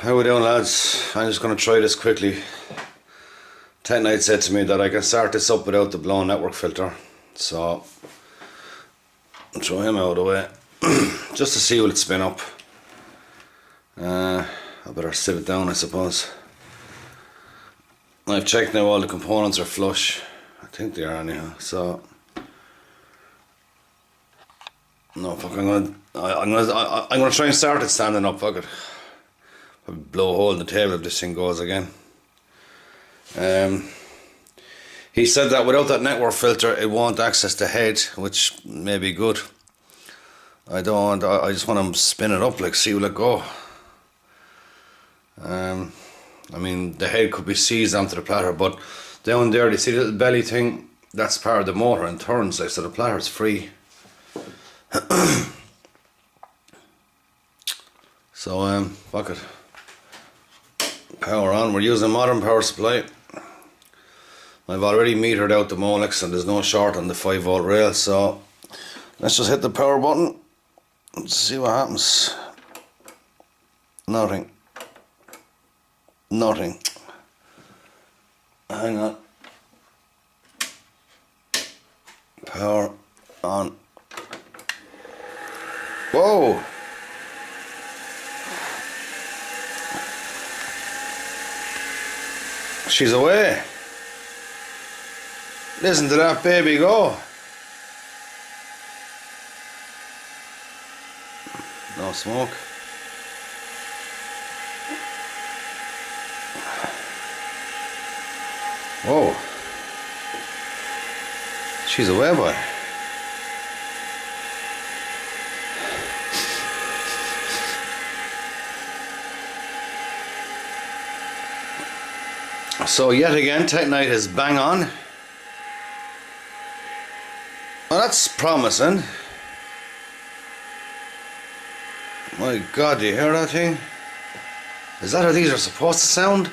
How we doing, lads? I'm just going to try this quickly. Techknight said to me that I can start this up without the blown network filter, so I'll throw him out of the way just to see will it spin up. I better sit it down, I suppose. I've checked now, all the components are flush. I think they are anyhow, so no, fuck, I'm gonna try and start it standing up. Fuck it. Probably blow a hole in the table if this thing goes again. He said that without that network filter it won't access the head, which may be good. I just want to spin it up, like, see will it go. I mean, the head could be seized onto the platter, but down there, you see the little belly thing? That's part of the motor and turns, like, so the platter's free. So, fuck it. Power on. We're using a modern power supply. I've already metered out the Molex and there's no short on the 5V rail, so let's just hit the power button and see what happens. Nothing. Nothing. Hang on. Power on. Whoa! She's away. Listen to that baby go. No smoke. Whoa. She's away, boy. So yet again, Techknight is bang on. Well, that's promising. My God, do you hear that thing? Is that how these are supposed to sound?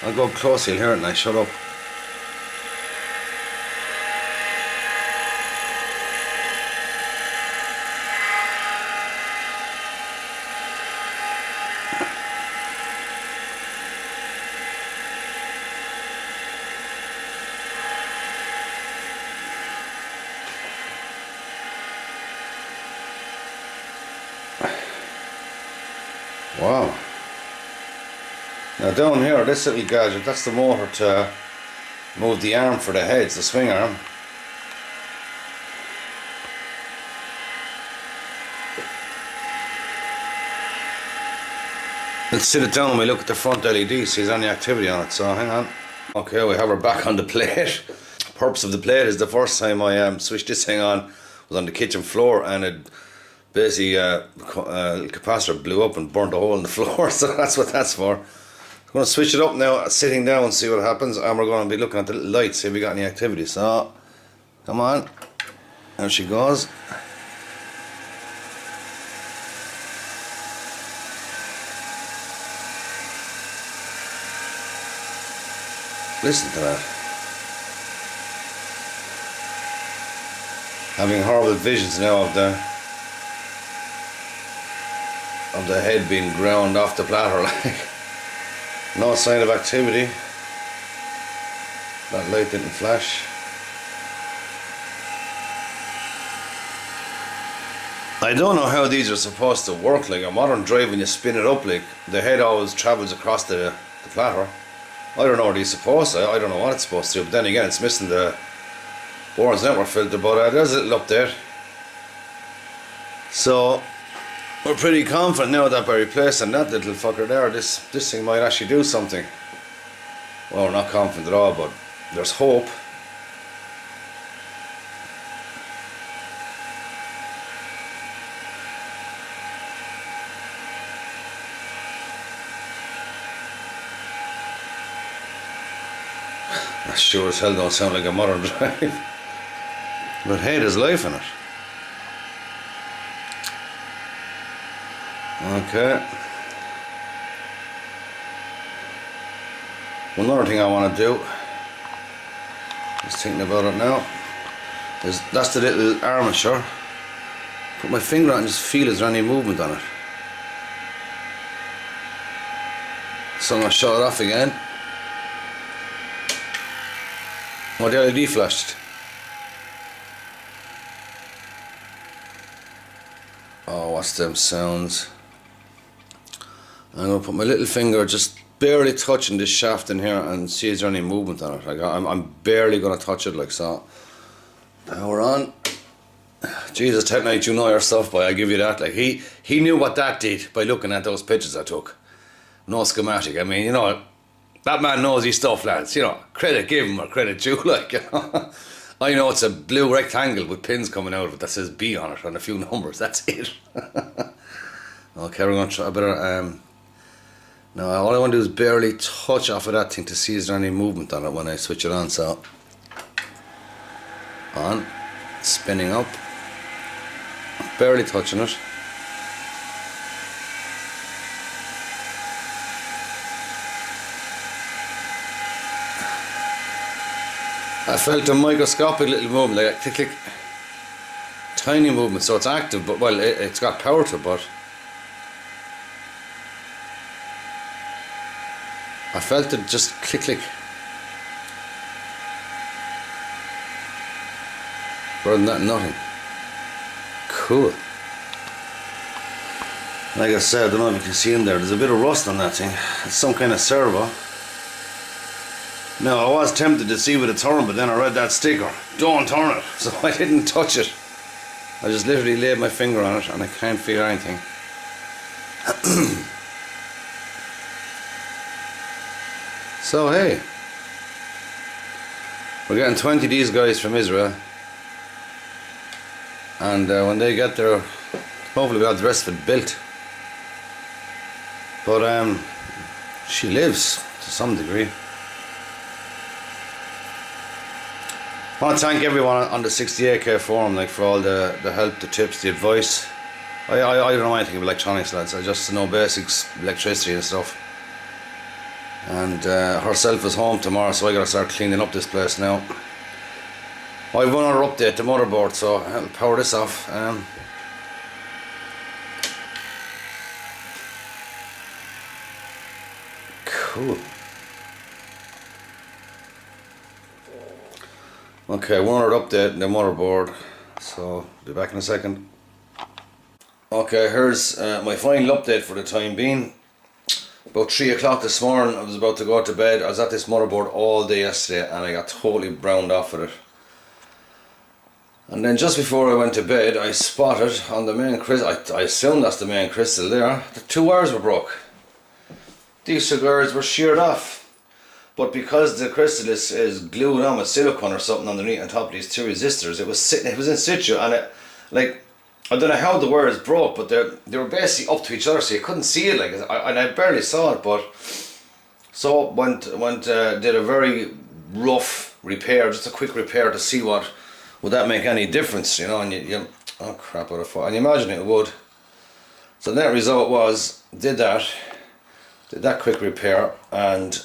I'll go up close, you'll hear it, and I shut up. Wow. Now down here, this little gadget, that's the motor to move the arm for the heads, the swing arm. Let's sit it down and we look at the front LED, see there's any activity on it, so hang on. Okay, we have her back on the plate. The purpose of the plate is the first time I switched this thing on was on the kitchen floor, and it basically capacitor blew up and burnt a hole in the floor, so that's what that's for. I'm going to switch it up now, sitting down, and see what happens, and we're going to be looking at the little lights, see if we got any activity. So, come on, there she goes. Listen to that. Having horrible visions now of the head being ground off the platter, like. No sign of activity. That light didn't flash. I don't know how these are supposed to work. Like a modern drive, when you spin it up, like the head always travels across the platter. I don't know what he's supposed to. I don't know what it's supposed to do, but then again it's missing the Bourne's network filter, but there's a little update. So we're pretty confident now that by replacing that little fucker there, this thing might actually do something. Well, we're not confident at all, but there's hope. That sure as hell don't sound like a modern drive. But hey, there's life in it. Okay. One other thing I want to do, just thinking about it now, is that's the little armature. Put my finger on and just feel is there any movement on it. So I'm going to shut it off again. Oh, the LED flashed. Oh, what's them sounds? I'm going to put my little finger just barely touching this shaft in here and see is there any movement on it. I'm barely going to touch it like so. Now we're on. Jesus, Techknight, you know your stuff, boy. I give you that. Like he knew what that did by looking at those pictures I took. No schematic. I mean, you know, that man knows his stuff, lads. You know, credit give him or credit due. Like, you know, I know it's a blue rectangle with pins coming out of it that says B on it and a few numbers. That's it. Okay, we're gonna try. I better now all I want to do is barely touch off of that thing to see is there any movement on it when I switch it on. So on, spinning up, barely touching it. I felt a microscopic little movement, like a click click, tiny movement. So it's active, but well, it's got power to it, but I felt it just click click. Rather than that, nothing. Cool. Like I said, I don't know if you can see in there, there's a bit of rust on that thing. It's some kind of servo. Now, I was tempted to see with a turn, but then I read that sticker, don't turn it, so I didn't touch it. I just literally laid my finger on it and I can't feel anything. So hey, we're getting 20 of these guys from Israel, and when they get there, hopefully we'll have the rest of it built. But she lives to some degree. I want to thank everyone on the 68k forum, like, for all the help, the tips, the advice. I don't know anything about electronics, lads. I just know basics, electricity and stuff. And herself is home tomorrow, so I gotta start cleaning up this place now. I've one other update, the motherboard, so I'll power this off. Cool. Okay, one other update, the motherboard, so be back in a second. Okay, here's my final update for the time being. About 3 o'clock this morning, I was about to go to bed. I was at this motherboard all day yesterday and I got totally browned off with it. And then just before I went to bed, I spotted on the main crystal, I assume that's the main crystal there, the 2 wires were broke. These 2 wires were sheared off. But because the crystal is glued on with silicone or something underneath on top of these 2 resistors, it was in situ, and it, like, I don't know how the wires broke, but they were basically up to each other, so you couldn't see it, like, and I barely saw it. But so did a very rough repair, just a quick repair to see would that make any difference, you know. And you oh crap, what a fuck, and you imagine it would. So the net result was did that quick repair, and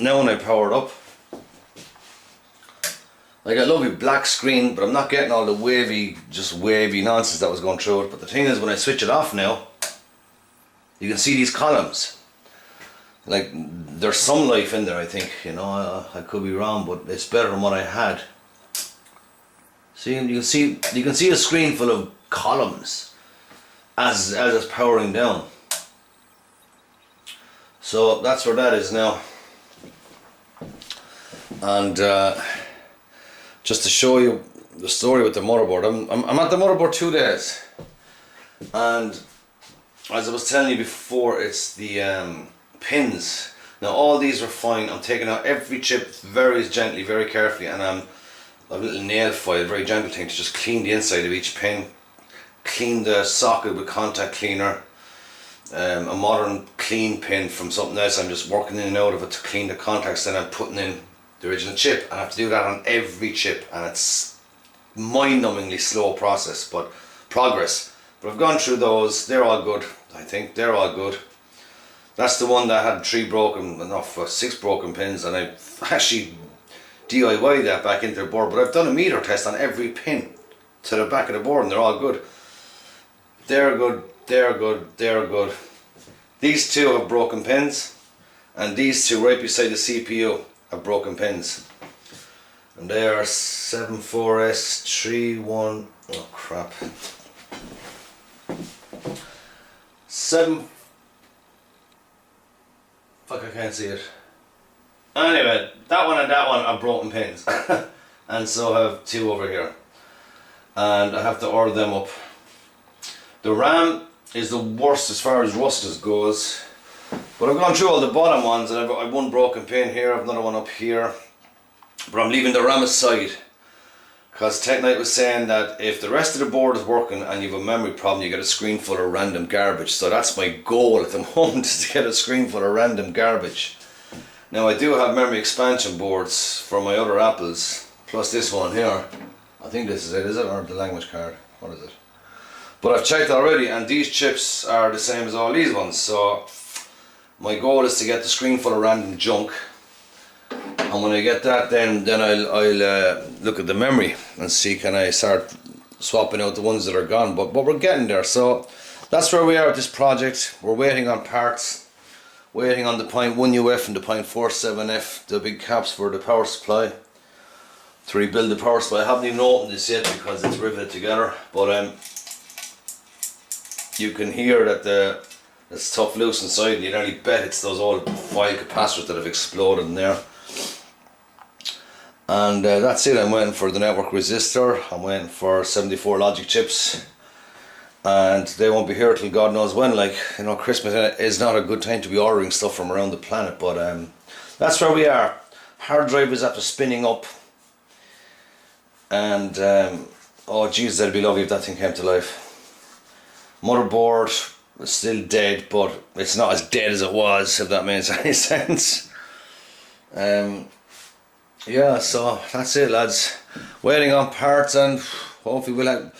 now when I power it up, like, I love a black screen, but I'm not getting all the wavy nonsense that was going through it. But the thing is, when I switch it off now, you can see these columns. Like, there's some life in there, I think, you know. I could be wrong, but it's better than what I had. See, you can see a screen full of columns as it's powering down. So that's where that is now. And just to show you the story with the motherboard, I'm at the motherboard 2 days, and as I was telling you before, it's the pins. Now all these were fine. I'm taking out every chip very gently, very carefully, and I have a little nail file, very gentle thing to just clean the inside of each pin, clean the socket with contact cleaner, a modern clean pin from something else. I'm just working in and out of it to clean the contacts, then I'm putting in the original chip. I have to do that on every chip, and it's mind-numbingly slow process, but progress. But I've gone through those. They're all good. I think they're all good. That's the one that had 6 broken pins, and I actually DIY'd that back into the board. But I've done a meter test on every pin to the back of the board, and they're all good. They're good. They're good. They're good. These 2 have broken pins. and these two right beside the CPU have broken pins, and they are 74S31. Oh crap! 7. Fuck, I can't see it. Anyway, that one and that one are broken pins, and so I have two over here, and I have to order them up. The RAM is the worst as far as rust goes, but I've gone through all the bottom ones, and I've one broken pin here, I've another one up here, but I'm leaving the RAM aside because Techknight was saying that if the rest of the board is working and you have a memory problem, you get a screen full of random garbage. So that's my goal at the moment, is to get a screen full of random garbage. Now I do have memory expansion boards for my other Apples, plus this one here. I think this is it, or the language card? What is it? But I've checked already, and these chips are the same as all these ones. So my goal is to get the screen full of random junk, and when I get that, then I'll look at the memory and see can I start swapping out the ones that are gone. But we're getting there. So that's where we are with this project. We're waiting on parts, waiting on the 0.1 UF and the 0.47 F, the big caps for the power supply, to rebuild the power supply. I haven't even opened this yet because it's riveted together, but you can hear that it's tough loose inside, and you nearly bet it's those old file capacitors that have exploded in there. And that's it. I'm waiting for the network resistor, I'm waiting for 74 logic chips, and they won't be here till God knows when. Like, you know, Christmas is not a good time to be ordering stuff from around the planet, but that's where we are. Hard drive is after spinning up, and oh Jesus, that'd be lovely if that thing came to life. Motherboard is still dead, but it's not as dead as it was, if that makes any sense. Yeah, so that's it, lads. Waiting on parts, and hopefully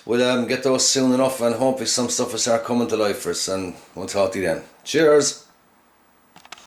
we'll get those soon enough, and hopefully some stuff will start coming to life for us, and we'll talk to you then. Cheers.